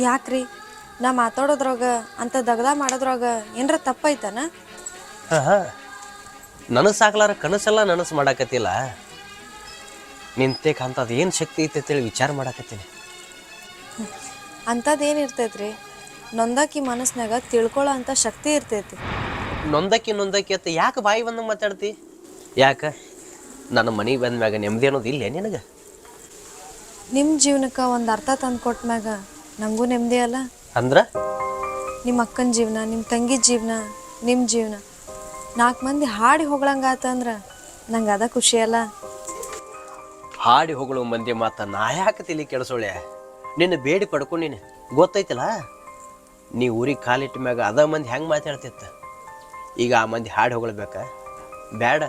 ಯಾಕ್ರಿ ನಾ ಮಾತಾಡೋದ್ರಾಗ ಅಂತ ದಗದ ಮಾಡೋದ್ರಾಗ ಏನರ ತಪ್ಪೈತನ? ನನಸು ಸಾಕ್ಲಾರ ಕನಸೆಲ್ಲ ನನಸು ಮಾಡಾಕತ್ತಿಲ್ಲ. ನಿಂತೇಕ ಅಂತದು ಏನು ಶಕ್ತಿ ಐತೆ ಅಂತೇಳಿ ವಿಚಾರ ಮಾಡಾಕತ್ತೀನಿ. ಅಂಥದ್ದೇನು ಇರ್ತೈತ್ರಿ? ನೊಂದಾಕಿ ಮನಸ್ನಾಗ ತಿಳ್ಕೊಳ್ಳೋ ಅಂಥ ಶಕ್ತಿ ಇರ್ತೈತಿ. ನೊಂದಕ್ಕಿ ಅಂತ ಯಾಕೆ ಬಾಯಿ ಬಂದಂಗೆ ಮಾತಾಡ್ತಿ? ಯಾಕೆ ನನ್ನ ಮನೆಗೆ ಬಂದ ಮ್ಯಾಗ ನೆಮ್ಮದಿ ಅನ್ನೋದು ಇಲ್ಲೇ ನಿನಗೆ? ನಿಮ್ಮ ಜೀವನಕ್ಕೆ ಒಂದು ಅರ್ಥ ತಂದು ಕೊಟ್ಟ ಮ್ಯಾಗ ನನಗೂ ನೆಮ್ಮದಿ ಅಲ್ಲ ಅಂದ್ರೆ? ನಿಮ್ಮ ಅಕ್ಕನ ಜೀವನ, ನಿಮ್ಮ ತಂಗಿ ಜೀವನ, ನಿಮ್ಮ ಜೀವನ 4 ಮಂದಿ ಹಾಡಿ ಹೋಗ್ಲಂಗಾತಂದ್ರೆ ನಂಗೆ ಅದ ಖುಷಿ ಅಲ್ಲ. ಹಾಡಿ ಹೊಗಳು ಮಂದಿ ಮಾತ ನಾ ಯಾಕೆ ತಿಳಿ ಕೆಡಿಸೋಳೆ? ನಿನ್ನ ಬೇಡಿ ಪಡ್ಕೊಂಡೀನಿ ಗೊತ್ತೈತಿಲ್ಲ. ನೀ ಊರಿಗೆ ಕಾಲಿಟ್ಟ ಮ್ಯಾಗ ಅದ ಮಂದಿ ಹೆಂಗೆ ಮಾತಾಡ್ತಿತ್ತು. ಈಗ ಆ ಮಂದಿ ಹಾಡಿ ಹೊಗಳ್ಬೇಕ? ಬೇಡ.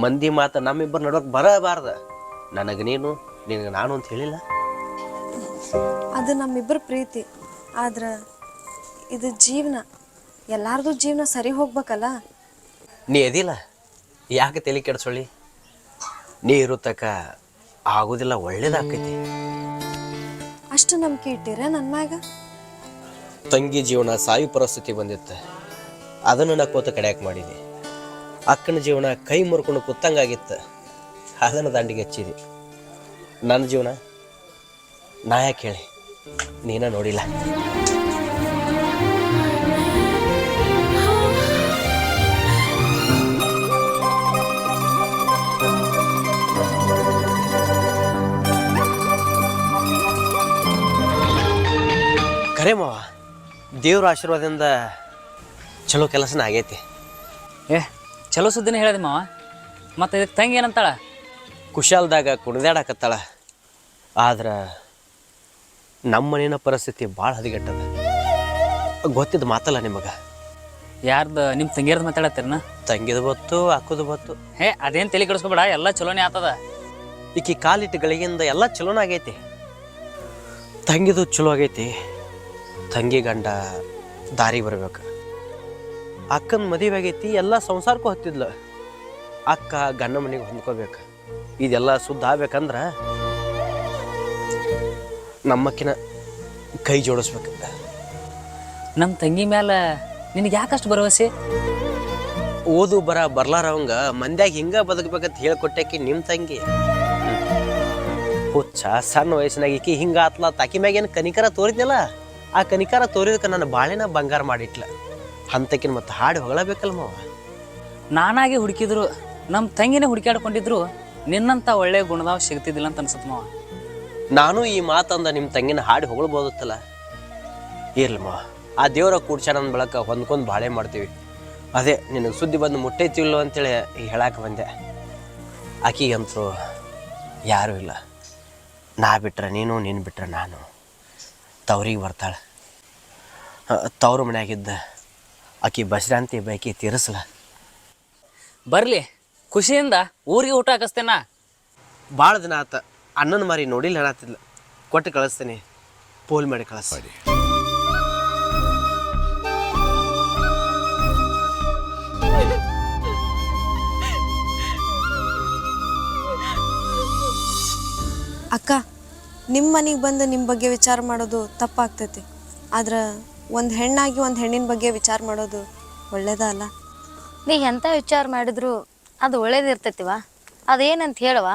ಮಂದಿ ಮಾತು ನಮ್ಮಿಬ್ಬರು ನಡೋಕೆ ಬರಬಾರ್ದು. ನನಗೆ ನೀನು, ನಿನಗೆ ನಾನು ಅಂತ ಹೇಳಿಲ್ಲ. ಅದು ನಮ್ಮಿಬ್ಬರ ಪ್ರೀತಿ. ಆದ್ರೆ ಇದು ಜೀವನ, ಎಲ್ಲಾರ್ದು ಜೀವನ ಸರಿ ಹೋಗ್ಬೇಕಲ್ಲ. ನೀ ಎದಿಲ್ಲ ಯಾಕೆ ತಲೆ ಕೆಡಿಸೋಳಿ? ನೀ ಇರೋ ತಕ ಆಗೋದಿಲ್ಲ, ಒಳ್ಳೇದಾಕೈತಿ. ಅಷ್ಟು ನಂಬಿಕೆ ಇಟ್ಟಿರ ನನ್ನ ಮ್ಯಾಗ? ತಂಗಿ ಜೀವನ ಸಾಯು ಪರಿಸ್ಥಿತಿ ಬಂದಿತ್ತು, ಅದನ್ನು ನಾ ಕೋತ ಕಡ್ಯಾಕೆ ಮಾಡಿದೆ. ಅಕ್ಕನ ಜೀವನ ಕೈ ಮುರ್ಕೊಂಡು ಕೂತಂಗಾಗಿತ್ತು, ಅದನ್ನು ದಂಡಿಗೆ ಹಚ್ಚಿದೆ. ನನ್ನ ಜೀವನ ನಾ ಯಾಕೆ ಹೇಳಿ? ನೀನ ನೋಡಿಲ್ಲ. ಖರೆ ಮಾವ, ದೇವ್ರ ಆಶೀರ್ವಾದದಿಂದ ಚಲೋ ಕೆಲಸನ ಆಗೈತಿ. ಚಲೋ ಸುದ್ದಿನ ಹೇಳಿದೆ ಮಾವ. ಮತ್ತು ಇದಕ್ಕೆ ತಂಗಿ ಏನಂತಾಳ? ಕುಶಾಲ್ದಾಗ ಕುಣಿದಾಡಕತ್ತಾಳ. ಆದ್ರೆ ನಮ್ಮ ಮನೇನ ಪರಿಸ್ಥಿತಿ ಭಾಳ ಹದಗೆಟ್ಟದ. ಗೊತ್ತಿದ್ದು ಮಾತಲ್ಲ ನಿಮಗೆ. ಯಾರ್ದು? ನಿಮ್ಮ ತಂಗಿಯರ್ದು ಮಾತಾಡತ್ತೀರನ? ತಂಗಿದು ಬತ್ತು, ಅಕ್ಕದು ಬತ್ತು. ಅದೇನು ತಲೆ ಕೆಡಿಸ್ಕೊಬೇಡ, ಎಲ್ಲ ಚಲೋನೇ ಆತದ. ಈಕಿ ಕಾಲಿಟ್ಟು ಗಳಿಗಿಂದ ಎಲ್ಲ ಚಲೋನ ಆಗೈತಿ. ತಂಗಿದು ಚಲೋ ಆಗೈತಿ. ತಂಗಿ ಗಂಡ ದಾರಿ ಬರ್ಬೇಕು. ಅಕ್ಕನ ಮದುವೆ ಆಗೈತಿ, ಎಲ್ಲ ಸಂಸಾರಕ್ಕೂ ಹತ್ತಿದ್ಲು. ಅಕ್ಕ ಗಂಡ ಮನೆಗೆ ಹೊಂದ್ಕೋಬೇಕು. ಇದೆಲ್ಲ ಸುದ್ದ ಆಗ್ಬೇಕಂದ್ರೆ ನಮ್ಮಕ್ಕಿನ ಕೈ ಜೋಡಿಸ್ಬೇಕು. ನಮ್ಮ ತಂಗಿ ಮ್ಯಾಲ ನಿನಗೆ ಯಾಕಷ್ಟು ಭರವಸೆ? ಓದು ಬರ್ಲಾರವಂಗ ಮಂದ್ಯಾಗ ಹಿಂಗ ಬದುಕಬೇಕಂತ ಹೇಳ್ಕೊಟ್ಟಾಕಿ ನಿಮ್ಮ ತಂಗಿ. ಹುಚ್ಚ ಸಣ್ಣ ವಯಸ್ಸಿನಾಗ ಈಕಿ ಹಿಂಗ ಆತ್ಲ. ತಾಕಿ ಮ್ಯಾಗೇನು ಕನಿಕರ ತೋರಿದ್ನಲ್ಲ, ಆ ಕನಿಕಾರ ತೋರಿದಕ್ಕೆ ನನ್ನ ಬಾಳೆನ ಬಂಗಾರ ಮಾಡಿಟ್ಲ. ಅಂತಕಿನ ಮತ್ತೆ ಹಾಡಿ ಹೊಗಳಬೇಕಲ್ಲ ಮಾವ. ನಾನಾಗೆ ಹುಡುಕಿದ್ರು, ನಮ್ಮ ತಂಗಿನೇ ಹುಡುಕಾಡ್ಕೊಂಡಿದ್ರು ನಿನ್ನಂಥ ಒಳ್ಳೆ ಗುಣದಾವ್ ಸಿಗ್ತಿದ್ದಿಲ್ಲ ಅಂತ ಅನ್ಸುತ್ತೆ ಮಾವ. ನಾನು ಈ ಮಾತಂದ ನಿಮ್ಮ ತಂಗಿನ ಹಾಡಿ ಹೊಗಳ್ಬೋದತ್ತಲ್ಲ. ಇರ್ಲಿ ಮಾವ, ಆ ದೇವರ ಕೂಡ್ಚಾನ ಬಳಕ ಹೊಂದ್ಕೊಂಡು ಬಾಳೆ ಮಾಡ್ತೀವಿ. ಅದೇ ನಿನಗೆ ಸುದ್ದಿ ಬಂದು ಮುಟ್ಟೈತಿಲ್ಲೋ ಅಂತೇಳಿ ಹೇಳಕ್ಕೆ ಬಂದೆ. ಆಕಿಗಂತರೂ ಯಾರೂ ಇಲ್ಲ. ನಾ ಬಿಟ್ರೆ ನೀನು, ನೀನು ಬಿಟ್ರೆ ನಾನು. ತವ್ರಿಗೆ ಬರ್ತಾಳೆ. ತವ್ರ ಮನ್ಯಾಗಿದ್ದ ಆಕಿ ಬಶ್ರಾಂತಿ ಬೈಕಿ ತೀರಿಸಲ. ಬರಲಿ, ಖುಷಿಯಿಂದ ಊರಿಗೆ ಊಟ ಹಾಕಿಸ್ತೇನಾ. ಭಾಳ ದಿನ ಆತ ಅಣ್ಣನ ಮಾರಿ ನೋಡಿಲ್ಲ ಹೇಳತ್ತಿಲ್ಲ. ಕೊಟ್ಟು ಕಳಿಸ್ತೇನೆ, ಪೋಲ್ ಮಾಡಿ ಕಳಿಸ್. ಅಕ್ಕ, ನಿಮ್ಮ ಮನೆಗೆ ಬಂದು ನಿಮ್ಮ ಬಗ್ಗೆ ವಿಚಾರ ಮಾಡೋದು ತಪ್ಪಾಗ್ತೈತಿ. ಆದ್ರೆ ಒಂದು ಹೆಣ್ಣಾಗಿ ಒಂದು ಹೆಣ್ಣಿನ ಬಗ್ಗೆ ವಿಚಾರ ಮಾಡೋದು ಒಳ್ಳೇದ ಅಲ್ಲ? ನೀ ಎಂಥ ವಿಚಾರ ಮಾಡಿದ್ರು ಅದು ಒಳ್ಳೇದಿರ್ತೈತಿವ. ಅದೇನಂತ ಹೇಳುವ?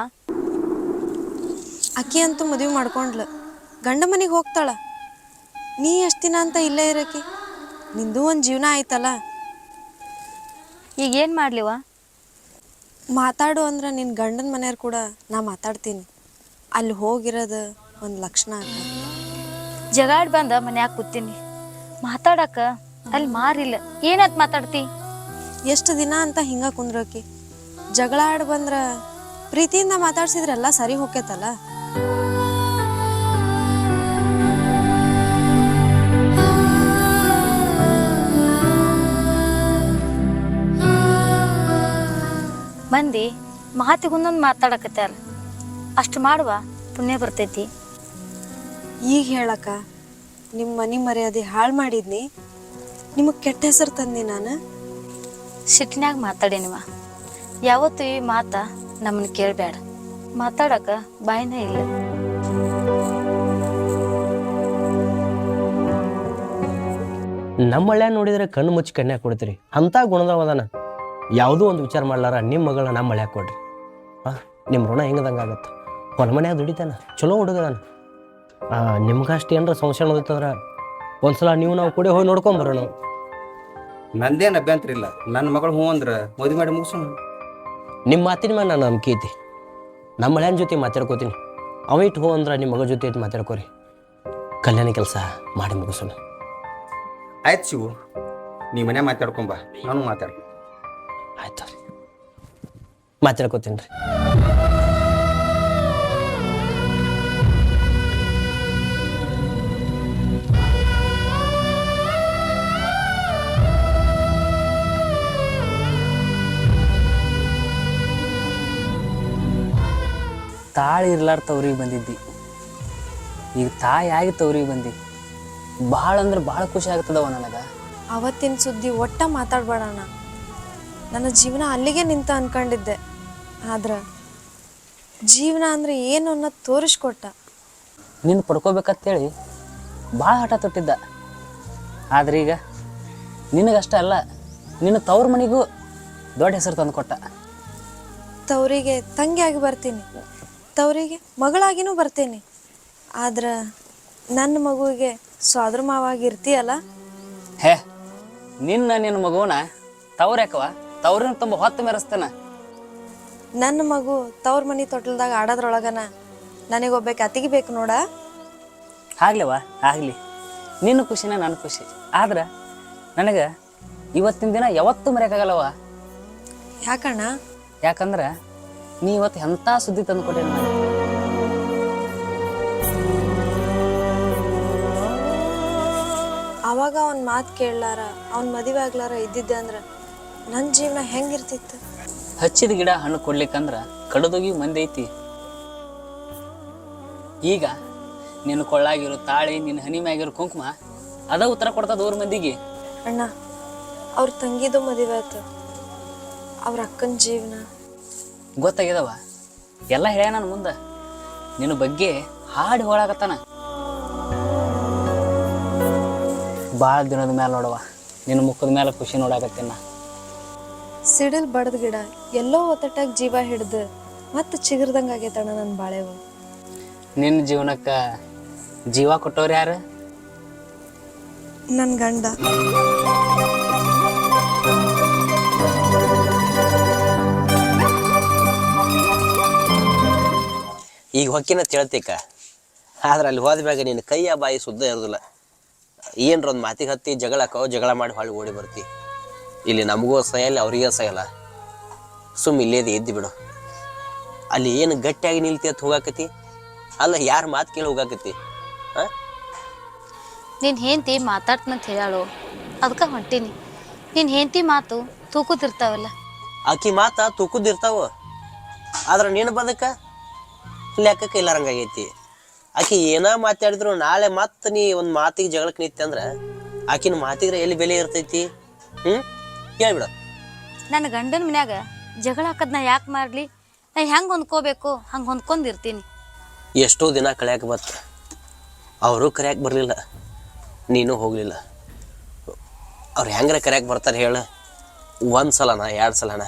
ಅಕ್ಕಿ ಅಂತೂ ಮದುವೆ ಮಾಡ್ಕೊಂಡ್ಲು, ಗಂಡ ಮನೆಗೆ ಹೋಗ್ತಾಳ. ನೀ ಎಷ್ಟು ದಿನ ಅಂತ ಇಲ್ಲೇ ಇರಕ್ಕೆ? ನಿಂದು ಒಂದು ಜೀವನ ಆಯ್ತಲ್ಲ. ಈಗೇನು ಮಾಡ್ಲಿವ? ಮಾತಾಡು ಅಂದ್ರೆ ನಿನ್ನ ಗಂಡನ ಮನೆಯವ್ರು ಕೂಡ ನಾ ಮಾತಾಡ್ತೀನಿ. ಅಲ್ಲಿ ಹೋಗಿರೋದು ಒಂದು ಲಕ್ಷಣ ಅಕ್ಕ. ಜಗಾಡ್ ಬಂದ ಮನ್ಯಾಗ ಕೂತೀನಿ, ಮಾತಾಡಕ ಅಲ್ಲಿ ಮಾರಿಲ್ಲ. ಏನಂತ ಮಾತಾಡ್ತಿ? ಎಷ್ಟು ದಿನ ಅಂತ ಹಿಂಗ ಕುಂದ್ರಕಿ? ಜಗಳ ಆಡಿ ಬಂದ್ರೆ ಪ್ರೀತಿಯಿಂದ ಮಾತಾಡ್ಸಿದ್ರೆಲ್ಲ ಸರಿ ಹೋಗ್ತೈತಲ್ಲ. ಮಂದಿ ಮಾತಿಗೊಂದೊಂದು ಮಾತಾಡಕತ್ತಾರ. ಅಷ್ಟು ಮಾಡುವ ಪುಣ್ಯ ಬರ್ತೈತಿ. ಈಗ ಹೇಳಕ್ಕ, ನಿಮ್ಮ ಮನೆ ಮರ್ಯಾದೆ ಹಾಳು ಮಾಡಿದ್ನಿ, ನಿಮಗೆ ಕೆಟ್ಟ ಹೆಸರು ತಂದಿ ನಾನು. ಸಿಟ್ಟಿನಾಗ ಮಾತಾಡೇನಿವ. ಯಾವತ್ತು ಈ ಮಾತ ನಮ್ಮನ್ನ ಕೇಳಬೇಡ. ಮಾತಾಡಕ ಬಾಯಿನೇ ಇಲ್ಲ. ನಮ್ಮ ಹಳ್ಳ್ಯಾಗ ನೋಡಿದ್ರೆ ಕಣ್ಣು ಮುಚ್ಚಿ ಕನ್ಯಾಗ ಕೊಡ್ತೀರಿ ಅಂಥ ಗುಣದವದಾನ. ಯಾವುದೂ ಒಂದು ವಿಚಾರ ಮಾಡ್ಲಾರ ನಿಮ್ಮ ಮಗಳನ್ನ ನಮ್ಮ ಹಳ್ಳ್ಯಾಗ ಕೊಡ್ರಿ. ಹಾಂ, ನಿಮ್ಮ ಋಣ ಹೆಂಗದಂಗೆ ಆಗತ್ತೆ. ಹೊಲ ಮನ್ಯಾಗ ದುಡಿತಾನ, ಚಲೋ ಹುಡುಗದಾನ. ನಿಮ್ಗಷ್ಟು ಏನಾರ ಸಂಶಯ ಅನ್ನೋದಿತ್ತಂದ್ರೆ ಒಂದ್ಸಲ ನೀವು ನಾವು ಕೂಡ ಹೋಗಿ ನೋಡ್ಕೊಂಬರೋಣ. ನಂದೇನು ಅಭ್ಯಂತರ ಇಲ್ಲ. ನನ್ನ ಮಗಳು ಹ್ಞೂ ಅಂದ್ರೆ ಮದುವೆ ಮಾಡಿ ಮುಗಿಸೋಣ. ನಿಮ್ಮ ಮಾತಿನ ಮೇಲೆ ನಾನು ನಂಬಿಕೆ ಐತಿ. ನಮ್ಮ ಹಳ್ಯಾನ ಜೊತೆ ಮಾತಾಡ್ಕೋತೀನಿ. ಅವ ಇಟ್ಟು ಹೋ ಅಂದ್ರೆ ನಿಮ್ಮ ಮಗಳ ಜೊತೆ ಮಾತಾಡ್ಕೋರಿ. ಕಲ್ಯಾಣ ಕೆಲಸ ಮಾಡಿ ಮುಗಿಸೋಣ. ಆಯ್ತು ಶಿವು, ನೀ ಮನೆ ಮಾತಾಡ್ಕೊಂಬ, ನಾನು ಮಾತಾಡ್ತೀನಿ. ಆಯ್ತು ರೀ, ಮಾತಾಡ್ಕೋತೀನಿ ರೀ. ತಾಳಿ ಇರ್ಲಾರ ತವ್ರಿಗೆ ಬಂದಿದ್ದಿ, ಈಗ ತಾಯಿ ಆಗಿ ತವ್ರಿಗೆ ಬಂದಿ. ಭಾಳ ಅಂದ್ರೆ ಭಾಳ ಖುಷಿ ಆಗ್ತದವ ನನಗೆ. ಅವತ್ತಿನ ಸುದ್ದಿ ಒಟ್ಟ ಮಾತಾಡ್ಬೇಡಣ್ಣ. ನನ್ನ ಜೀವನ ಅಲ್ಲಿಗೆ ನಿಂತ ಅನ್ಕೊಂಡಿದ್ದೆ. ಆದ್ರೆ ಜೀವನ ಅಂದ್ರೆ ಏನು ಅನ್ನೋದು ತೋರಿಸ್ಕೊಟ್ಟ. ನಿನ್ನ ಪಡ್ಕೋಬೇಕಂತೇಳಿ ಭಾಳ ಹಠ ತೊಟ್ಟಿದ್ದ. ಆದ್ರೆ ಈಗ ನಿನಗಷ್ಟೇ ಅಲ್ಲ, ನಿನ್ನ ತವ್ರ ಮನೆಗೂ ದೊಡ್ಡ ಹೆಸರು ತಂದು ಕೊಟ್ಟ. ತವರಿಗೆ ತಂಗಿಯಾಗಿ ಬರ್ತೀನಿ, ತವರಿಗೆ ಮಗಳಾಗಿನೂ ಬರ್ತೀನಿ. ಆದ್ರೆ ನನ್ನ ಮಗುವಿಗೆ ಸೋದರ ಮಾವಾಗಿ ಇರ್ತೀಯಲ್ಲ. ಹೇ, ನಿನ್ನ ಮಗುವನ ತವ್ರ ಯಾಕವ? ತವ್ರಿನ ತುಂಬ ಹೊತ್ತು ಮೆರೆಸ್ತೇನೆ. ನನ್ನ ಮಗು ತವ್ರ ಮನೆ ತೊಟ್ಲದಾಗ ಆಡೋದ್ರೊಳಗನ ನನಗೊಬ್ಬಕ್ಕೆ ಅತಿಗೆ ಬೇಕು ನೋಡ. ಆಗ್ಲಿವ, ಆಗಲಿ. ನಿನ್ನ ಖುಷಿನ ನನ್ನ ಖುಷಿ. ಆದ್ರೆ ನನಗೆ ಇವತ್ತಿನ ದಿನ ಯಾವತ್ತೂ ಮರೆಯೋಕ್ಕಾಗಲ್ಲವ. ಯಾಕಣ್ಣ? ಯಾಕಂದ್ರೆ ನೀ ಇವತ್ತು ಎಂಥ ಸುದ್ದಿ ತಂದು ಕೊಟ್ಟೆ ನನಗೆ. ಅವಾಗ ಅವನ ಮಾತು ಕೇಳಲಾರ, ಅವನ ಮದುವೆ ಆಗ್ಲಾರ ಇದ್ದಿದ್ದೆ ಅಂದ್ರೆ ನನ್ನ ಜೀವನ ಹೆಂಗಿರ್ತಿತ್ತು? ಹಚ್ಚಿದ ಗಿಡ ಹಣ್ಣು ಕೊಡ್ಲಿಕ್ಕಂದ್ರೆ ಕಡದೋಗಿ ಮಂದಿ ಐತಿ. ಈಗ ನಿನ್ನ ಕೊಳ್ಳಾಗಿರೋ ತಾಳಿ, ನಿನ್ನ ಹನಿ ಮ್ಯಾಗಿರೋ ಕುಂಕುಮ ಅದ ಉತ್ತರ ಕೊಡ್ತದ ಊರ್ ಮಂದಿಗೆ. ಅಣ್ಣ, ಅವ್ರ ತಂಗಿದು ಮದುವೆ ಆಯ್ತು, ಅವ್ರ ಅಕ್ಕನ ಜೀವನ ಗೊತ್ತಾಗ್ಯದವ. ಎಲ್ಲ ಹೇಳ್ಯ ನನ್ನ ಮುಂದೆ. ನಿನ್ನ ಬಗ್ಗೆ ಹಾಡಿ ಹೊಳಾಕತ್ತಾನ. ಭಾಳ ದಿನದ ಮೇಲೆ ನೋಡವ, ನಿನ್ನ ಮುಖದ ಮೇಲೆ ಖುಷಿ ನೋಡಾಕತ್ತೀನ. ಸಿಡಿಲ್ ಬಡದ ಗಿಡ ಎಲ್ಲೋ ಒತ್ತಟಾಗಿ ಜೀವ ಹಿಡ್ದು ಮತ್ತೆ ಚಿಗುರ್ದಂಗೆ ಆಗೈತಣ್ಣ ನನ್ನ ಬಾಳೆವು. ನಿನ್ನ ಜೀವನಕ್ಕೆ ಜೀವ ಕೊಟ್ಟವ್ರು ಯಾರು? ನನ್ನ ಗಂಡ. ಈಗ ಹೊಕ್ಕಿನ ತಿಳ್ತಿಕ್ಕ. ಆದ್ರೆ ಅಲ್ಲಿ ಹೋದ್ಮ್ಯಾಗ ನಿನ್ನ ಕೈಯ ಬಾಯಿ ಶುದ್ಧ ಇರೋದಿಲ್ಲ. ಏನರ ಒಂದು ಮಾತಿಗೆ ಹತ್ತಿ ಜಗಳ ಮಾಡಿ ಹೊಳ್ಳಿ ಓಡಿ ಬರ್ತಿ. ಇಲ್ಲಿ ನಮಗೂ ಸಹಲ್ಲ, ಅವ್ರಿಗೆ ಸಹಲ್ಲ. ಸುಮ್ಮ ಇಲ್ಲೇದು ಎದ್ದು ಬಿಡು. ಅಲ್ಲಿ ಏನು ಗಟ್ಟಿಯಾಗಿ ನಿಲ್ತಿ ಅಂತ ಹೋಗಾಕತಿ? ಅಲ್ಲ, ಯಾರ ಮಾತು ಕೇಳಿ ಹೋಗಾಕತಿ? ಹಾಂ, ನಿನ್ನ ಹೆಂಡತಿ ಮಾತಾಡ್ತಂತ ಹೇಳಾಳು, ಅದಕ್ಕೆ ಹೊಂಟೀನಿ. ನಿನ್ನ ಹೆಂಡತಿ ಮಾತು ತೂಕುದಿರ್ತಾವಲ್ಲ. ಆಕಿ ಮಾತ ತೂಕುದಿರ್ತಾವ. ಆದ್ರೆ ನಿನ್ನ ಬದಕ ಲೆಕ್ಕಕ್ಕೆ ಇಲ್ಲಾರಂಗಾಗೈತಿ. ಆಕಿ ಏನ ಮಾತಾಡಿದ್ರು ನಾಳೆ ಮತ್ತೆ ನೀ ಒಂದು ಮಾತಿಗೆ ಜಗಳಕ್ಕೆ ನಿಂತೆ ಅಂದ್ರೆ ಆಕಿನ ಮಾತಿಗೆ ಎಲ್ಲಿ ಬೆಲೆ ಇರ್ತೈತಿ? ಹೇಳ್ಬಿಡ. ನನ್ನ ಗಂಡನ ಮನ್ಯಾಗ ಜಗಳ ಹಾಕದ್ ನಾ ಯಾಕೆ ಮಾಡ್ಲಿ? ನಾ ಹೆಂಗೆ ಹೊಂದ್ಕೋಬೇಕು ಹಂಗೆ ಹೊಂದ್ಕೊಂಡಿರ್ತೀನಿ. ಎಷ್ಟೋ ದಿನ ಕಳ್ಯಾಕ ಬತ್ತ, ಅವರು ಕರ್ಯಾಕೆ ಬರಲಿಲ್ಲ, ನೀನು ಹೋಗಲಿಲ್ಲ. ಅವ್ರು ಹೆಂಗ್ರ ಕರ್ಯಾಕೆ ಬರ್ತಾರೆ ಹೇಳ? ಒಂದು ಸಲನ 2 ಸಲನ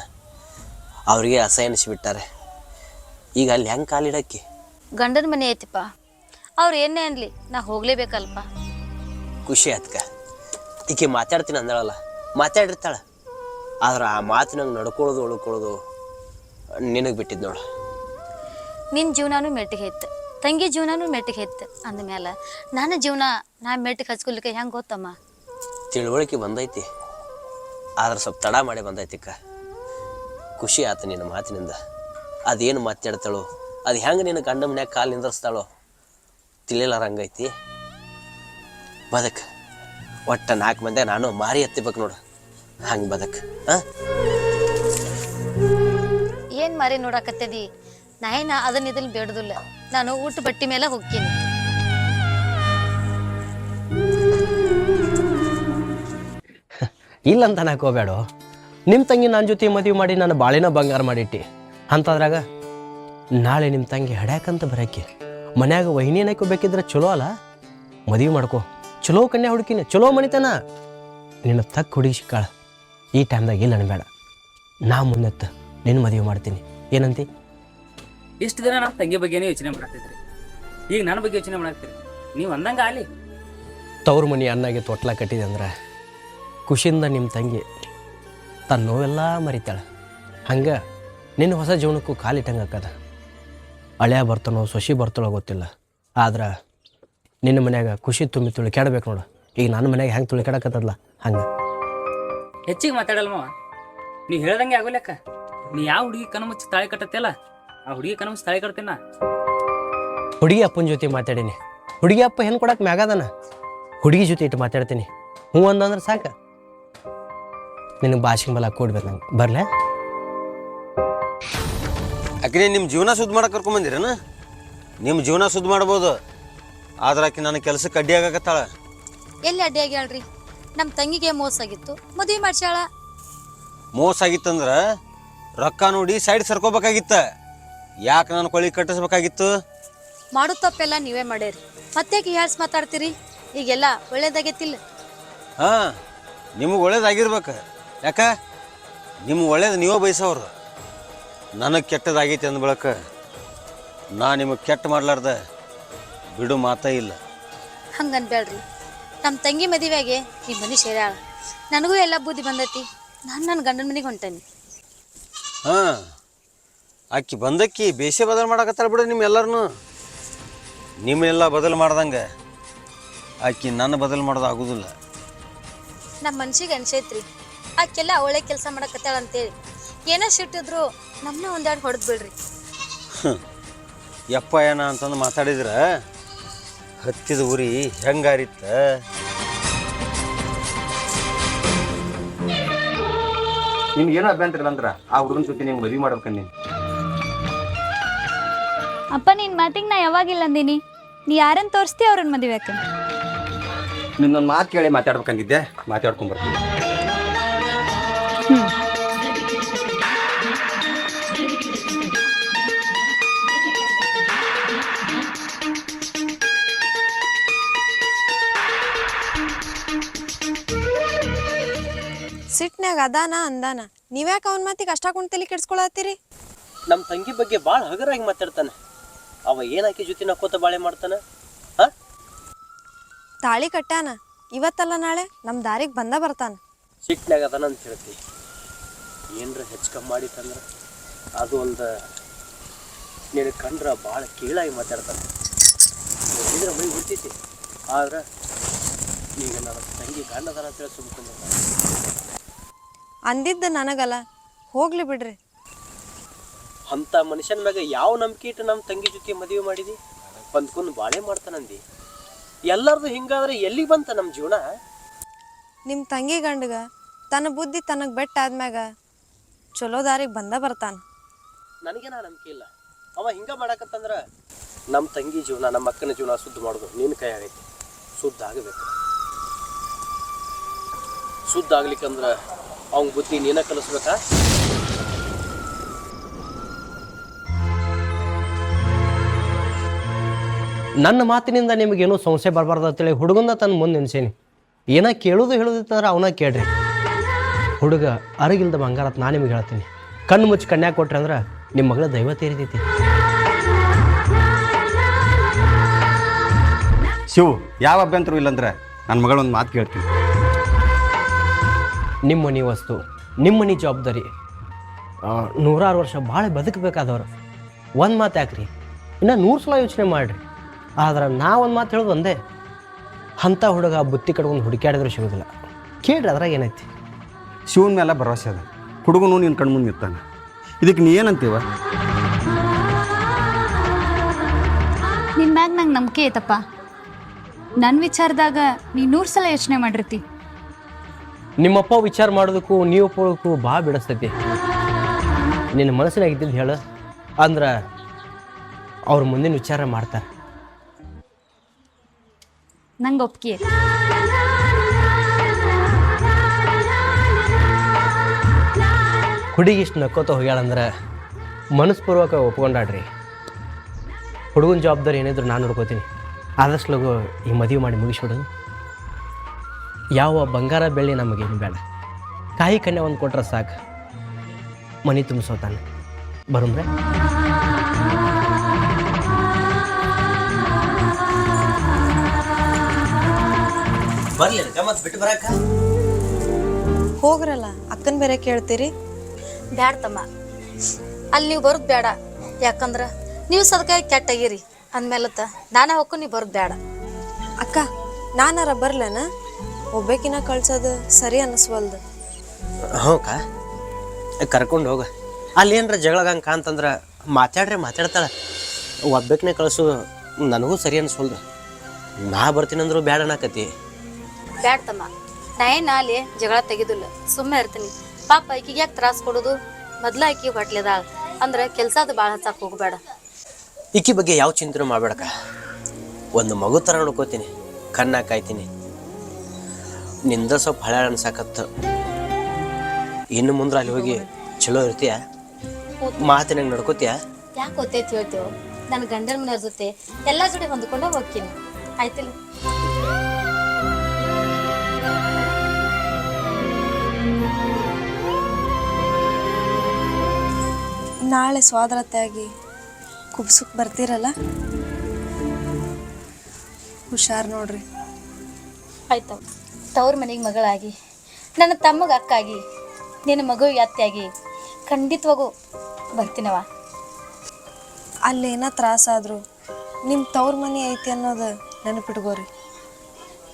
ಅವ್ರಿಗೆ ಅಸಹ್ಯ ಅನಿಸ್ಬಿಟ್ಟಾರೆ. ಈಗ ಅಲ್ಲಿ ಹೆಂಗೆ ಕಾಲಿಡಕ್ಕೆ? ಗಂಡನ ಮನೆ ಐತಿಪ್ಪ, ಅವ್ರು ಏನೇ ಅನ್ಲಿ ನಾ ಹೋಗ್ಲೇಬೇಕಲ್ಪ. ಖುಷಿ ಆತ್ಕ. ಈಕೆ ಮಾತಾಡ್ತೀನಿ ಅಂದಳಲ್ಲ, ಮಾತಾಡಿರ್ತಾಳೆ. ಆದ್ರೆ ಆ ಮಾತಿನಂಗೆ ನಡ್ಕೊಳ್ಳೋದು ಉಳ್ಕೊಳ್ಳೋದು ನಿನಗೆ ಬಿಟ್ಟಿದ್ದು ನೋಡು. ನಿನ್ನ ಜೀವನನೂ ಮೆಟ್ಟಿಗೆ ಐತೆ, ತಂಗಿ ಜೀವನನೂ ಮೆಟ್ಟಿಗೆ ಐತೆ ಅಂದಮೇಲೆ ನನ್ನ ಜೀವನ ನಾ ಮೆಟ್ಟಿಗೆ ಹಚ್ಕೊಲಿಕ್ಕೆ ಹೆಂಗೆ ಗೊತ್ತಮ್ಮ? ತಿಳುವಳಿಕೆ ಬಂದೈತಿ, ಆದ್ರೆ ಸ್ವಲ್ಪ ತಡ ಮಾಡಿ ಬಂದೈತಿಕ್ಕ. ಖುಷಿ ಆಯ್ತು ನಿನ್ನ ಮಾತಿನಿಂದ. ಅದೇನು ಮಾತಾಡ್ತಾಳೋ, ಅದು ಹೆಂಗೆ ನಿನ್ನ ಗಂಡ ಮನ್ಯಾಗ ಕಾಲು ನಿಂದ್ರಿಸ್ತಾಳೋ ತಿಳಿಲಾರಂಗೈತಿ. ಬದಕ್ ಒಟ್ಟು 4 ಮಂದಿ ನಾನು ಮಾರಿ ಎತ್ತಿಬೇಕು ನೋಡು, ಹಂಗೆ ಬದಕ್. ಏನು ಮಾರಿ ನೋಡಾಕತ್ತದಿ? ನಾ ಏನ ಅದನ್ನ ಇದನ್ನ ಬೇಡದಿಲ್ಲ. ನಾನು ಊಟ ಬಟ್ಟಿ ಮೇಲೆ ಹೋಗ್ತೀನಿ. ಇಲ್ಲಂತ ನಾಕೋಬೇಡ. ನಿಮ್ಮ ತಂಗಿ ನನ್ನ ಜೊತೆ ಮದುವೆ ಮಾಡಿ ನಾನು ಬಾಳಿನ ಬಂಗಾರ ಮಾಡಿಟ್ಟಿ ಅಂತದ್ರಾಗ ನಾಳೆ ನಿಮ್ಮ ತಂಗಿ ಹಡ್ಯಾಕಂತ ಬರೋಕ್ಕೆ ಮನ್ಯಾಗ ವಹಿನಿ ಏನಕ್ಕೆ ಬೇಕಿದ್ರೆ ಚಲೋ ಅಲ್ಲ? ಮದುವೆ ಮಾಡ್ಕೊ, ಚಲೋ ಕನ್ಯಾ ಹುಡುಕಿನ, ಚಲೋ ಮನಿತನ. ನಿನ್ನ ತಕ್ಕ ಹುಡುಗಿ ಸಿಕ್ಕಾಳ ಈ ಟೈಮ್ದಾಗ ಇಲ್ಲ ಅನ್ಬೇಡ. ನಾ ಮುಂದೆತ್ತು ನಿನ್ನ ಮದುವೆ ಮಾಡ್ತೀನಿ, ಏನಂತಿ? ಇಷ್ಟು ದಿನ ನಮ್ಮ ತಂಗಿ ಬಗ್ಗೆನೇ ಯೋಚನೆ ಮಾಡಾಕ್ತಿದ್ರಿ, ಈಗ ನನ್ನ ಬಗ್ಗೆ ಯೋಚನೆ ಮಾಡಾಕ್ತೀರಿ. ನೀವು ಅಂದಂಗೆ ಆಲಿ. ತವ್ರ ಮನೆ ಅನ್ನಾಗೆ ತೊಟ್ಲ ಕಟ್ಟಿದೆ ಅಂದ್ರೆ ಖುಷಿಯಿಂದ ನಿಮ್ಮ ತಂಗಿ ತನ್ನ ನೋವೆಲ್ಲ ಮರಿತಾಳೆ. ಹಂಗೆ ನಿನ್ನ ಹೊಸ ಜೀವನಕ್ಕೂ ಕಾಲಿಟ್ಟಂಗೆ ಹಾಕದ. ಹಳೆಯ ಬರ್ತಾನೋ ಸೊಸಿ ಬರ್ತಾಳೋ ಗೊತ್ತಿಲ್ಲ, ಆದ್ರೆ ನಿನ್ನ ಮನ್ಯಾಗ ಖುಷಿ ತುಂಬಿ ತುಳಿಕಾಡ್ಬೇಕು ನೋಡು. ಈಗ ನನ್ನ ಮನ್ಯಾಗ ಹೆಂಗೆ ತುಳಿಕಾಡಕತ್ತದಲ್ಲ ಹಂಗೆ. ಹೆಚ್ಚಿಗೆ ಮಾತಾಡಲ್ಮವ, ನೀವು ಹೇಳ್ದಂಗೆ ಆಗೋಲೆಕ್ಕ. ನೀ ಯಾವ ಹುಡುಗಿ ಕಣ್ಮುಚ್ಚಿ ತಾಳಿ ಕಟ್ಟತ್ತಲ್ಲ, ಆ ಹುಡುಗಿ ಕಣ್ಮುಚ್ಚಿ ತಾಳಿ ಕಟ್ತೇನ. ಹುಡುಗಿ ಅಪ್ಪನ ಜೊತೆ ಮಾತಾಡೀನಿ, ಹುಡುಗಿ ಅಪ್ಪ ಹೆಣ್ಣು ಕೊಡಕ್ಕೆ ಮ್ಯಾಗದಾನ. ಹುಡುಗಿ ಜೊತೆ ಇಟ್ಟು ಮಾತಾಡ್ತೀನಿ, ಹ್ಞೂ ಅಂದಂದ್ರೆ ಸಾಕು. ನಿನಗೆ ಭಾಷೆಗೆ ಬಲ ಕೊಡ್ಬೇಕು ನಂಗೆ, ಬರ್ಲೆ? ಆಕೆ ನಿಮ್ಮ ಜೀವನ ಸುದ್ದಿ ಮಾಡಕ್ಕೆ ಕರ್ಕೊಂಬಂದಿರೇನ? ನಿಮ್ಮ ಜೀವನ ಸುದ್ದಿ ಮಾಡ್ಬೋದು, ಆದ್ರೆ ಆಕೆ ನನ್ನ ಕೆಲಸಕ್ಕೆ ಅಡ್ಡಿ ಆಗಕತ್ತಾಳ. ಎಲ್ಲಿ ಅಡ್ಡಿ ಆಗ್ಯಾಳ್ರಿ? ನಮ್ಮ ತಂಗಿಗೆ ಮೋಸ ಆಗಿತ್ತು, ಮದುವೆ ಮಾಡ್ಸ್ಯಾಳ. ಮೋಸ ಆಗಿತ್ತಂದ್ರೆ ರೊಕ್ಕ ನೋಡಿ ಸೈಡ್ ಸರ್ಕೋಬೇಕಾಗಿತ್ತ, ಯಾಕೆ ನಾನು ಕೊಳ್ಳಿ ಕಟ್ಟಿಸ್ಬೇಕಾಗಿತ್ತು? ಮಾಡೋ ತಪ್ಪೆಲ್ಲ ನೀವೇ ಮಾಡ್ಯಾರಿ, ಮತ್ತೆ ಹ್ಯಾಡ್ಸ್ ಮಾತಾಡ್ತೀರಿ? ಈಗೆಲ್ಲ ಒಳ್ಳೇದಾಗೈತಿಲ್ಲ? ಹಾಂ, ನಿಮಗೆ ಒಳ್ಳೇದಾಗಿರ್ಬೇಕು. ಯಾಕ ನಿಮ್ಗೆ ಒಳ್ಳೇದು ನೀವೇ ಬಯಸೋರು. ನನಗೆ ಕೆಟ್ಟದಾಗೈತಿ ಅಂದ ಬಳಕ ನಾ ನಿಮಗೆ ಕೆಟ್ಟ ಮಾಡ್ಲಾರ್ದ ಬಿಡು ಮಾತೇ ಇಲ್ಲ. ಹಂಗನ್ಬೇಡ್ರಿ, ನಮ್ಮ ತಂಗಿ ಮದುವೆಗೆ ಈ ಮನೆ ಸೇರ್ಯಾಳ. ನನಗೂ ಎಲ್ಲ ಬುದ್ಧಿ ಬಂದೈತಿ, ನಾನು ನನ್ನ ಗಂಡನ ಮನೆಗೆ ಹೊಂಟೇನಿ. ಹಾಂ, ಆಕಿ ಬಂದಕ್ಕಿ ಬೇಸೆ ಬದಲು ಮಾಡಕತ್ತಾರ ಬಿಡು. ನಿಮ್ಮೆಲ್ಲರೂ ನಿಮ್ಮೆಲ್ಲ ಬದಲು ಮಾಡ್ದಂಗೆ ಆಕಿ ನನ್ನ ಬದಲು ಮಾಡೋದು ಆಗೋದಿಲ್ಲ. ನಮ್ಮ ಮನ್ಸಿಗೆ ಅನ್ಸೈತ್ರಿ, ಆಕೆಲ್ಲ ಅವಳೆ ಕೆಲಸ ಮಾಡಕತ್ತಾಳ ಅಂತೇಳಿ. ಏನೋ ಸಿಟ್ಟಿದ್ರು ನಮ್ಮನ್ನ ಒಂದೆರಡು ಹೊಡೆದು ಬಿಡ್ರಿ. ಯಪ್ಪ ಏನ ಅಂತಂದು ಮಾತಾಡಿದ್ರೆ ಹತ್ತಿದ ಉರಿ ಹೆಂಗಾರಿತ್ತ. ನಿಮ್ಗೇನೋ ಅಭ್ಯಂತರ ಇಲ್ಲ ಅಂದ್ರೆ ಆ ಹುಡುಗನ ಜೊತೆ ನೀವು ಮದುವೆ ಮಾಡ್ಬೇಕಂತ ನೀನು. ಅಪ್ಪ ನಿನ್ ಮಾತಿಗೆ ನಾ ಯಾವಾಗಿಲ್ಲ ಅಂದಿನಿ. ನೀ ಯಾರನ್ನ ತೋರಿಸ್ತಿ ಅವ್ರನ್ನ ಮದುವೆ ಹಾಕಿ. ನಿನ್ನೊಂದು ಮಾತು ಕೇಳಿ ಮಾತಾಡ್ಬೇಕಂಗಿದ್ದೆ, ಮಾತಾಡ್ಕೊಂಡ್ಬರ್ತೀನಿ. ಸಿಟ್ನ್ಯಾಗ ಅದಾನ ಅಂದಾನ, ನೀವ್ಯಾಕೆ ಅವನ ಮಾತಿಗೆ ಅಷ್ಟಾಕೊಂಡು ತಲೆ ಕೆಡ್ಸ್ಕೊಳತ್ತೀರಿ? ನಮ್ಮ ತಂಗಿ ಬಗ್ಗೆ ಭಾಳ ಹಗರಾಗಿ ಮಾತಾಡ್ತಾನೆ. ಅವ ಏನಾಕಿ ಜೊತೆ ನಕ್ಕೋತ ಬಾಳೆ ಮಾಡ್ತಾನೆ? ಹಾಂ, ತಾಳಿ ಕಟ್ಟಾನ, ಇವತ್ತಲ್ಲ ನಾಳೆ ನಮ್ಮ ದಾರಿಗೆ ಬಂದ ಬರ್ತಾನ. ಸಿಟ್ನಾಗ ಅದನ ಅಂತ ಹೇಳ್ತಿ. ಏನರ ಹೆಚ್ಚು ಕಮ್ಮಿ ಮಾಡಿತ್ತಂದ್ರೆ ಅದು ಒಂದು ನಿನಗೆ ಕಂಡ್ರೆ ಭಾಳ ಕೀಳಾಗಿ ಮಾತಾಡ್ತಾನೆ. ಇದ್ರೆ ಮೈ ಹುಡ್ತೈತಿ, ಆದ್ರೆ ಈಗ ನನ್ನ ತಂಗಿ ಗಂಡದನ ಅಂತೇಳಿ ಸುಮ್ಕೊಂಡು ಅಂದಿದ್ದು ನನಗಲ್ಲ, ಹೋಗ್ಲಿ ಬಿಡ್ರಿ. ಅಂಥ ಮನುಷ್ಯನ ಮ್ಯಾಗ ಯಾವ ನಂಬಿಕೆ ಇಟ್ಟು ನಮ್ಮ ತಂಗಿ ಜೊತೆ ಮದುವೆ ಮಾಡಿದಿ? ಹೊಂದ್ಕೊಂಡು ಬಾಳೆ ಮಾಡ್ತಾನಂದಿ. ಎಲ್ಲರದು ಹಿಂಗಾದ್ರೆ ಎಲ್ಲಿಗೆ ಬಂತ ನಮ್ಮ ಜೀವನ? ನಿಮ್ಮ ತಂಗಿ ಗಂಡಗ ತನ್ನ ಬುದ್ಧಿ ತನಗೆ ಬೆಟ್ಟ ಆದ್ಮ್ಯಾಗ ಚಲೋ ದಾರಿಗೆ ಬಂದ ಬರ್ತಾನ. ನನಗೇನ ನಂಬಿಕೆ ಇಲ್ಲ. ಅವ ಹಿಂಗೆ ಮಾಡಕತ್ತಂದ್ರೆ ನಮ್ಮ ತಂಗಿ ಜೀವನ, ನಮ್ಮ ಅಕ್ಕನ ಜೀವನ ಶುದ್ಧ ಮಾಡೋದು ನಿನ್ನ ಕೈ ಆಗೈತಿ. ಶುದ್ಧ ಆಗಬೇಕು. ಶುದ್ಧ ಆಗ್ಲಿಕ್ಕಂದ್ರೆ ಅವ್ನ ಬುದ್ಧಿ ನೀನ ಕಲಿಸ್ಬೇಕಾ? ನನ್ನ ಮಾತಿನಿಂದ ನಿಮಗೇನೋ ಸಮಸ್ಯೆ ಬರಬಾರ್ದು ಅಂತೇಳಿ ಹುಡುಗನ ತನ್ನ ಮುಂದೆ ನೆನ್ಸೇನಿ. ಏನೋ ಕೇಳೋದು ಹೇಳೋದಿತ್ತಂದ್ರೆ ಅವನ ಕೇಳ್ರಿ. ಹುಡುಗ ಅರಗಿಲ್ದ ಬಂಗಾರತ್ ನಾನು ನಿಮಗೆ ಹೇಳ್ತೀನಿ. ಕಣ್ಣು ಮುಚ್ಚಿ ಕನ್ಯಾಗ ಕೊಟ್ರಿ ಅಂದ್ರೆ ನಿಮ್ಮ ಮಗಳ ದೈವ ತೀರಿತೈತಿ. ಶಿವು, ಯಾವ ಅಭ್ಯಂತರ ಇಲ್ಲಂದ್ರೆ ನನ್ನ ಮಗಳೊಂದು ಮಾತು ಕೇಳ್ತೀನಿ. ನಿಮ್ಮ ಮನೆ ವಸ್ತು, ನಿಮ್ಮ ಮನೆ ಜವಾಬ್ದಾರಿ. 100 ವರ್ಷ ಭಾಳ ಬದುಕಬೇಕಾದವ್ರು. ಒಂದು ಮಾತು ಯಾಕ್ರಿ, ಇನ್ನು 100 ಸಲ ಯೋಚನೆ ಮಾಡಿರಿ. ಆದ್ರೆ ನಾ ಒಂದು ಮಾತು ಹೇಳೋದು ಒಂದೇ, ಅಂಥ ಹುಡುಗ ಬುತ್ತಿ ಕಟ್ಕೊಂಡು ಹುಡುಕ್ಯಾಡಿದ್ರು ಸಿಗೋದಿಲ್ಲ. ಕೇಳ್ರಿ, ಅದ್ರಾಗ ಏನೈತಿ? ಶಿವನ ಮೇಲೆ ಭರವಸೆ ಅದ, ಹುಡುಗನು ನಿನ್ನ ಕಣ್ಣು ಮುಂದೆ ನಿಂತಾನೆ. ಇದಕ್ಕೆ ನೀ ಏನಂತೀವ? ನಿನ್ ಮ್ಯಾಗ ನಂಗೆ ನಂಬಿಕೆ ಐತಪ್ಪ. ನನ್ನ ವಿಚಾರದಾಗ ನೀ 100 ಸಲ ಯೋಚನೆ ಮಾಡಿರ್ತಿ. ನಿಮ್ಮಪ್ಪ ವಿಚಾರ ಮಾಡೋದಕ್ಕೂ ನೀವು ಒಪ್ಪೋದಕ್ಕೂ ಭಾಳ ಬಿಡಿಸ್ತೈತಿ. ನಿನ್ನ ಮನಸ್ಸಿನಾಗ ಇದ್ದಿದ್ದು ಹೇಳು ಅಂದ್ರೆ ಅವ್ರ ಮುಂದಿನ ವಿಚಾರ ಮಾಡ್ತಾರೆ. ನಂಗೆ ಒಪ್ಪಿಗೆ. ಹುಡುಗಿ ಇಷ್ಟು ನಕ್ಕೋತ ಹೋಗ್ಯಾಳಂದ್ರೆ ಮನಸ್ಪೂರ್ವಕ ಒಪ್ಕೊಂಡಾಡ್ರಿ. ಹುಡುಗನ ಜವಾಬ್ದಾರಿ ಏನಿದ್ರು ನಾನು ನೋಡ್ಕೋತೀನಿ. ಆದಷ್ಟು ಲಗು ಈ ಮದುವೆ ಮಾಡಿ ಮುಗಿಸ್ಬಿಡೋದು. ಯಾವ ಬಂಗಾರ ಬೆಳ್ಳಿ ನಮಗೇನು ಬೇಡ, ಕಾಯಿ ಕನ್ಯಾ ಒಂದು ಕೊಟ್ರೆ ಸಾಕು, ಮನೆ ತುಂಬಿಸೋತಾನೆ. ಬರುಮ್ರೆ ಬರ್ಲಿ ಮತ್ತೆ ಬಿಟ್ಟು ಬರಾಕ ಹೋಗ್ರಲ್ಲ, ಅಕ್ಕನ ಬೇರೆ ಕೇಳ್ತೀರಿ? ಬ್ಯಾಡ ತಮ್ಮ, ಅಲ್ಲಿ ನೀವು ಬರೋದು ಬೇಡ. ಯಾಕಂದ್ರೆ ನೀವು ಸದ್ಕಾಯಿ ಕೆಟ್ಟಾಗಿರಿ ಅಂದ್ಮೇಲತ್ತ ನಾನೇ ಹೋಗ್ಕೊ, ನೀವು ಬರೋದು ಬೇಡ. ಅಕ್ಕ, ನಾನಾರ ಬರ್ಲೇನ? ಒಬ್ಬೇಕಿನ ಕಳ್ಸೋದು ಸರಿ ಅನ್ನಿಸ್ವಲ್ದು. ಹೋಗ ಕರ್ಕೊಂಡು ಹೋಗ. ಅಲ್ಲಿ ಏನರ ಜಗಳಗಂಗೆ ಕಾಂತಂದ್ರೆ ಮಾತಾಡ್ತಾಳೆ. ಒಬ್ಬಕ್ಕನೆ ಕಳಿಸು ನನಗೂ ಸರಿ ಅನಿಸ್ವಲ್ದು. ನಾ ಬರ್ತೀನಂದ್ರು ಬೇಡ ಅನ್ನಕತಿ. ಬ್ಯಾಡ ತಮ್ಮ, ನಾ ಏನು ಅಲ್ಲಿ ಜಗಳ ತೆಗಿದಿಲ್ಲ, ಸುಮ್ಮನೆ ಇರ್ತೀನಿ. ಪಾಪ ಆಕಿಗೆ ಯಾಕೆ ತ್ರಾಸ ಕೊಡೋದು? ಮೊದ್ಲ ಆಕಿ ಹೊಟ್ಲೆದಾಳ ಅಂದ್ರೆ ಕೆಲಸ ಅದು ಭಾಳ ಹಚ್ಚಕ್ಕೆ ಹೋಗ್ಬೇಡ. ಈಕಿ ಬಗ್ಗೆ ಯಾವ ಚಿಂತನೆ ಮಾಡ್ಬೇಡಕ್ಕ. ಒಂದು ಮಗು ಥರ ನೋಡ್ಕೋತೀನಿ, ಕಣ್ಣಾಗ ಕಾಯ್ತೀನಿ. ನಿಂದ ಸ್ವಲ್ಪ ಹಳೆ ಅನ್ಸಾಕತ್ತ. ಇನ್ನು ಮುಂದೆ ಅಲ್ಲಿ ಹೋಗಿ ಚಲೋ ಇರ್ತೀಯ, ಮಾತಿನಂಗೆ ನಡ್ಕೋತೀಯ? ಯಾಕೆ ಗೊತ್ತೈತಿ ಹೇಳ್ತೇವೆ, ನನ್ನ ಗಂಡನ ಮನೆಯವ್ರ ಜೊತೆ ಎಲ್ಲ ಜೋಡಿ ಹೊಂದ್ಕೊಂಡು ಹೋಗ್ತೀನಿ, ಆಯ್ತಿಲ್ಲ? ನಾಳೆ ಸ್ವಾದ್ರತೆಯಾಗಿ ಕುಬ್ಸಕ್ಕೆ ಬರ್ತೀರಲ್ಲ, ಹುಷಾರು ನೋಡ್ರಿ. ಆಯ್ತು, ತವ್ರ ಮನೆಗೆ ಮಗಳಾಗಿ, ನನ್ನ ತಮ್ಮಗೆ ಅಕ್ಕಾಗಿ, ನಿನ್ನ ಮಗುವಿಗೆ ಅತ್ತೆಯಾಗಿ ಖಂಡಿತವಾಗೂ ಬರ್ತೀನವ. ಅಲ್ಲೇನ ತ್ರಾಸಾದ್ರು ನಿಮ್ಮ ತವ್ರ ಮನೆ ಐತಿ ಅನ್ನೋದು ನೆನಪಿಟ್ಕೋರಿ.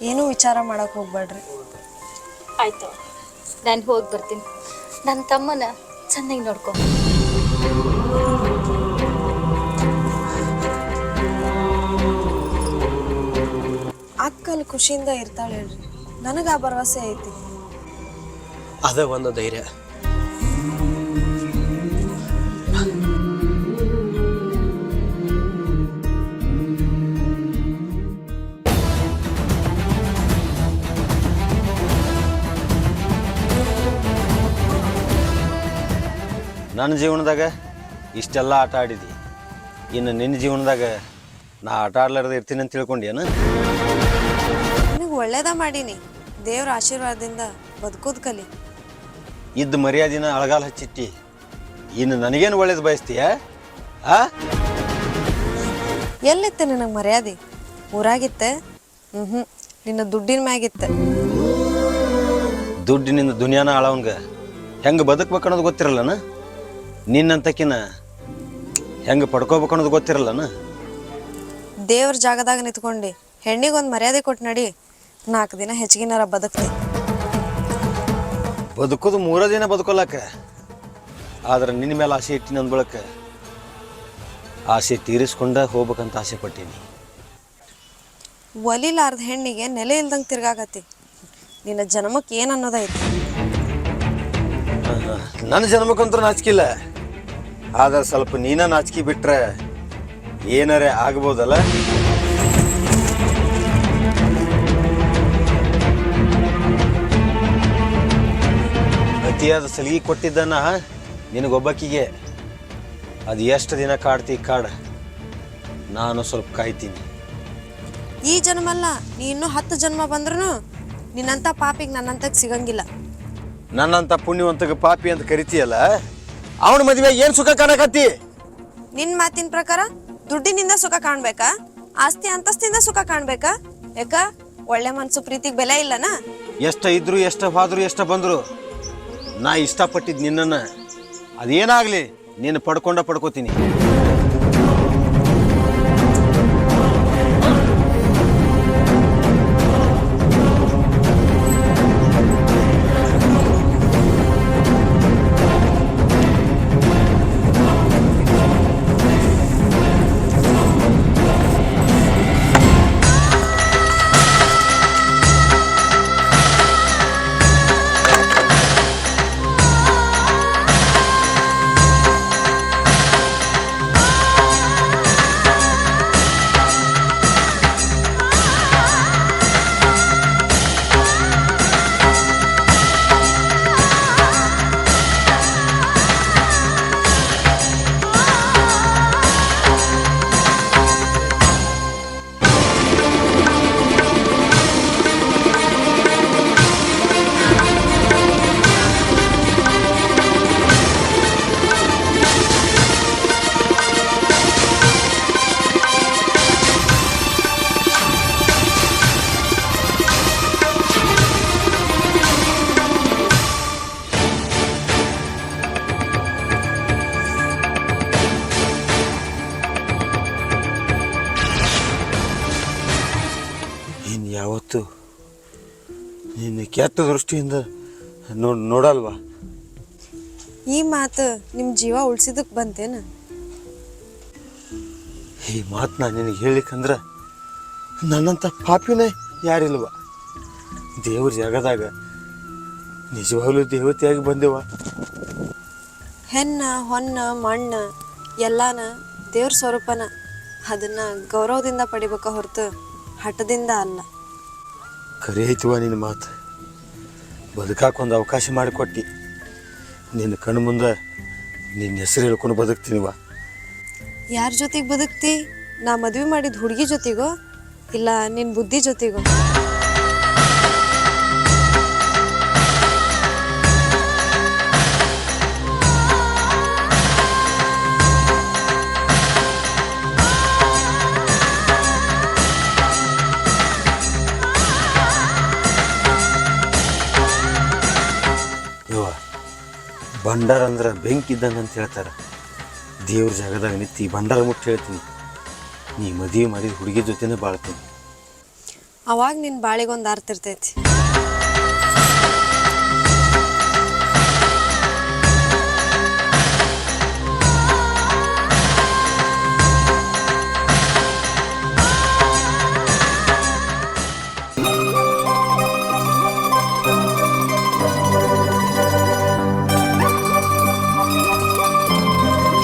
ಏನೂ ವಿಚಾರ ಮಾಡಕ್ಕೆ ಹೋಗ್ಬೇಡ್ರಿ. ಆಯ್ತು, ನಾನು ಹೋಗಿ ಬರ್ತೀನಿ. ನನ್ನ ತಮ್ಮನ ಚೆನ್ನಾಗಿ ನೋಡ್ಕೊ. ಅಕ್ಕಲ್ಲಿ ಖುಷಿಯಿಂದ ಇರ್ತಾಳೆ ಹೇಳ್ರಿ, ನನಗೆ ಆ ಭರವಸೆ ಐತಿ. ಅದ ಒಂದು ಧೈರ್ಯ. ನನ್ನ ಜೀವನದಾಗ ಇಷ್ಟೆಲ್ಲ ಆಟ ಆಡಿದಿ, ಇನ್ನು ನಿನ್ನ ಜೀವನದಾಗ ನಾ ಆಟ ಆಡ್ಲಾರ್ದೆ ಇರ್ತೀನಿ ಅಂತ ತಿಳ್ಕೊಂಡೇನು? ನಿನಗೆ ಒಳ್ಳೇದ ಮಾಡೀನಿ, ದೇವ್ರ ಆಶೀರ್ವಾದದಿಂದ ಬದುಕೋದು ಕಲಿ. ಇದ್ದ ಮರ್ಯಾದಿನ ಅಳಗಾಲ ಹಚ್ಚಿಟ್ಟಿ, ಇನ್ನು ನನಗೇನು ಒಳ್ಳೇದು ಬಯಸ್ತೀಯ? ಎಲ್ಲಿತ್ತೆ ನಿನಗೆ ಮರ್ಯಾದೆ? ಊರಾಗಿತ್ತೆ? ನಿನ್ನ ದುಡ್ಡಿನ ಮ್ಯಾಗಿತ್ತೆ. ದುಡ್ಡಿನಿಂದ ದುನಿಯಾನ ಆಳವಂಗ ಹೆಂಗೆ ಬದುಕ್ಬೇಕು ಅನ್ನೋದು ಗೊತ್ತಿರಲ್ಲನ? ನಿನ್ನಂತಕಿನ ಹೆಂಗೆ ಪಡ್ಕೋಬೇಕು ಅನ್ನೋದು ಗೊತ್ತಿರಲ್ಲನ? ದೇವ್ರ ಜಾಗದಾಗ ನಿಂತ್ಕೊಂಡು ಹೆಣ್ಣಿಗೊಂದು ಮರ್ಯಾದೆ ಕೊಟ್ಟು ನಡಿ, 4 ದಿನ ಹೆಚ್ಚಿಗಿನಾರ ಬದುಕ್ತಿ. ಬದುಕೋದು 3 ದಿನ ಬದುಕೊಲ್ಲಕ, ಆದ್ರೆ ನಿನ್ನ ಮೇಲೆ ಆಸೆ ಇಟ್ಟಿನ ಅಂದ ಬಳಕ ಆಸೆ ತೀರಿಸ್ಕೊಂಡ ಹೋಗ್ಬೇಕಂತ ಆಸೆ ಪಟ್ಟೀನಿ. ಒಲಿಲಾರ್ದ ಹೆಣ್ಣಿಗೆ ನೆಲೆ ಇಲ್ದಂಗೆ ತಿರ್ಗಾಕತ್ತಿ. ನಿನ್ನ ಜನ್ಮಕ್ಕೆ ಏನು ಅನ್ನೋದೈತಿ? ನನ್ನ ಜನ್ಮಕ್ಕಂತೂ ನಾಚಿಕಿಲ್ಲ, ಆದ್ರೆ ಸ್ವಲ್ಪ ನೀನ ನಾಚಿಕೆ ಬಿಟ್ರೆ ಏನಾರೇ ಆಗ್ಬೋದಲ್ಲ? ಅತಿಯಾದ ಸಲಿಗೆ ಕೊಟ್ಟಿದ್ದನ್ನ ನಿನಗೊಬ್ಬಕ್ಕಿಗೆ ಅದು ಎಷ್ಟು ದಿನ ಕಾಡ್ತಿ ಕಾಡ, ನಾನು ಸ್ವಲ್ಪ ಕಾಯ್ತೀನಿ. ಈ ಜನ್ಮ ಅಲ್ಲ, ನೀ ಇನ್ನೂ 10 ಜನ್ಮ ಬಂದ್ರೂ ನಿನ್ನಂಥ ಪಾಪಿಗೆ ನನ್ನಂತಕ್ಕೆ ಸಿಗಂಗಿಲ್ಲ. ನನ್ನಂತ ಪುಣ್ಯವಂತಗೆ ಪಾಪಿ ಅಂತ ಕರಿತೀಯಲ್ಲ, ಅವನ ಮದುವೆ ಏನು ಸುಖ ಕಾಣಕತ್ತಿ? ನಿನ್ನ ಮಾತಿನ ಪ್ರಕಾರ ದುಡ್ಡಿನಿಂದ ಸುಖ ಕಾಣ್ಬೇಕಾ? ಆಸ್ತಿ ಅಂತಸ್ತಿಂದ ಸುಖ ಕಾಣ್ಬೇಕಾ? ಯಾಕ ಒಳ್ಳೆ ಮನ್ಸು ಪ್ರೀತಿಗೆ ಬೆಲೆ ಇಲ್ಲನಾ? ಎಷ್ಟ ಇದ್ರು, ಎಷ್ಟ ಹೋದ್ರು, ಎಷ್ಟ ಬಂದ್ರು ನಾ ಇಷ್ಟಪಟ್ಟಿದ್ ನಿನ್ನನ್ನ, ಅದೇನಾಗ್ಲಿ ನೀನು ಪಡ್ಕೋತೀನಿ. ಯಾವತ್ತು ನಿನ್ನ ಕೆಟ್ಟ ದೃಷ್ಟಿಯಿಂದ ನೋಡಲ್ವಾ? ಈ ಮಾತು ನಿಮ್ಮ ಜೀವ ಉಳಿಸಿದಕ್ಕೆ ಬಂತೇನು? ಈ ಮಾತು ನಾನು ನಿನಗೆ ಹೇಳಿಕಂದ್ರೆ ನನ್ನಂಥ ಪಾಪಿನೇ ಯಾರಿಲ್ವ. ದೇವ್ರ ಜಾಗದಾಗ ನಿಜವಾಗ್ಲೂ ದೇವತೆಯಾಗಿ ಬಂದೆವ. ಹೆಣ್ಣ ಹೊನ್ನ ಮಣ್ಣ ಎಲ್ಲಾನ ದೇವ್ರ ಸ್ವರೂಪನ, ಅದನ್ನು ಗೌರವದಿಂದ ಪಡಿಬೇಕ ಹೊರತು ಹಠದಿಂದ ಅಲ್ಲ. ಖರೆ ಐತಿವ ನಿನ್ನ ಮಾತು. ಬದುಕಾಕೊಂದು ಅವಕಾಶ ಮಾಡಿಕೊಟ್ಟು ನಿನ್ನ ಕಣ್ಣು ಮುಂದೆ ನಿನ್ನ ಹೆಸರು ಹೇಳ್ಕೊಂಡು ಬದುಕ್ತೀನಿವ. ಯಾರ ಜೊತೆಗೆ ಬದುಕ್ತಿ? ನಾ ಮದುವೆ ಮಾಡಿದ ಹುಡುಗಿ ಜೊತೆಗೋ ಇಲ್ಲ ನಿನ್ನ ಬುದ್ಧಿ ಜೊತೆಗೋ? ಯವ್ವ, ಭಂಡಾರ ಅಂದ್ರೆ ಬೆಂಕಿ ಇದ್ದಂಗೆ ಅಂತ ಹೇಳ್ತಾರೆ. ದೇವ್ರ ಜಾಗದಾಗ ನಿಂತು ಭಂಡಾರ ಮುಟ್ಟಿ ಹೇಳ್ತೀನಿ, ನೀ ಮದುವೆ ಮಾಡಿದ ಹುಡುಗಿ ಜೊತೆನೇ ಬಾಳ್ತೀನಿ. ಅವಾಗ ನಿನ್ನ ಬಾಳಿಗೊಂದು ಅರ್ಥ ಇರ್ತೈತಿ.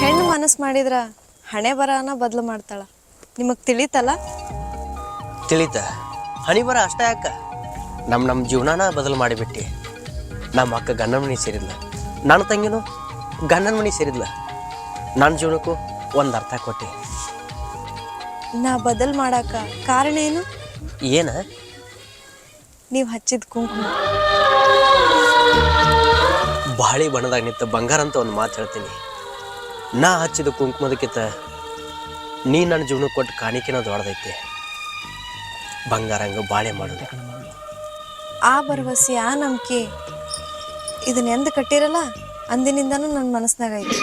ಹೆಣ್ಣು ಮನಸ್ಸು ಮಾಡಿದ್ರ ಹಣೆ ಬರನ ಬದಲು ಮಾಡ್ತಾಳ. ನಿಮಗೆ ತಿಳಿತಲ್ಲ? ತಿಳಿತ ಹನಿ ಬರ ಅಷ್ಟ ಯಾಕ? ನಮ್ಮ ಜೀವನಾನ ಬದಲು ಮಾಡಿಬಿಟ್ಟು. ನಮ್ಮ ಅಕ್ಕ ಗಂಡನ ಮನೆ ಸೇರಿದ್ಲ, ನನ್ನ ತಂಗಿನೂ ಗಂಡನ ಮನೆ ಸೇರಿದ್ಲ. ನನ್ನ ಜೀವನಕ್ಕೂ ಒಂದು ಅರ್ಥ ಕೊಟ್ಟೆ. ನಾ ಬದಲು ಮಾಡಾಕ ಕಾರಣ ಏನು? ಏನ? ನೀವು ಹಚ್ಚಿದ ಕುಂಕುಮ. ಬಾಳಿ ಬಣ್ಣದಾಗ ನಿಂತ ಬಂಗಾರ ಅಂತ ಒಂದು ಮಾತು ಹೇಳ್ತೀನಿ. ನಾ ಹಚ್ಚಿದ ಕುಂಕುಮದಕ್ಕಿಂತ ನೀ ನನ್ನ ಜೀವನಕ್ಕೆ ಕೊಟ್ಟು ಕಾಣಿಕೆನ ದೊಡ್ಡದೈತೆ. ಬಂಗಾರ ಹಂಗ ಬಾಳೆ ಮಾಡೋದು. ಆ ಭರವಸೆ, ಆ ನಂಬಿಕೆ ಇದನ್ನ ಎಂದು ಕಟ್ಟಿರಲ್ಲ ಅಂದಿನಿಂದನೂ ನನ್ನ ಮನಸ್ಸಿನಾಗ ಐತಿ.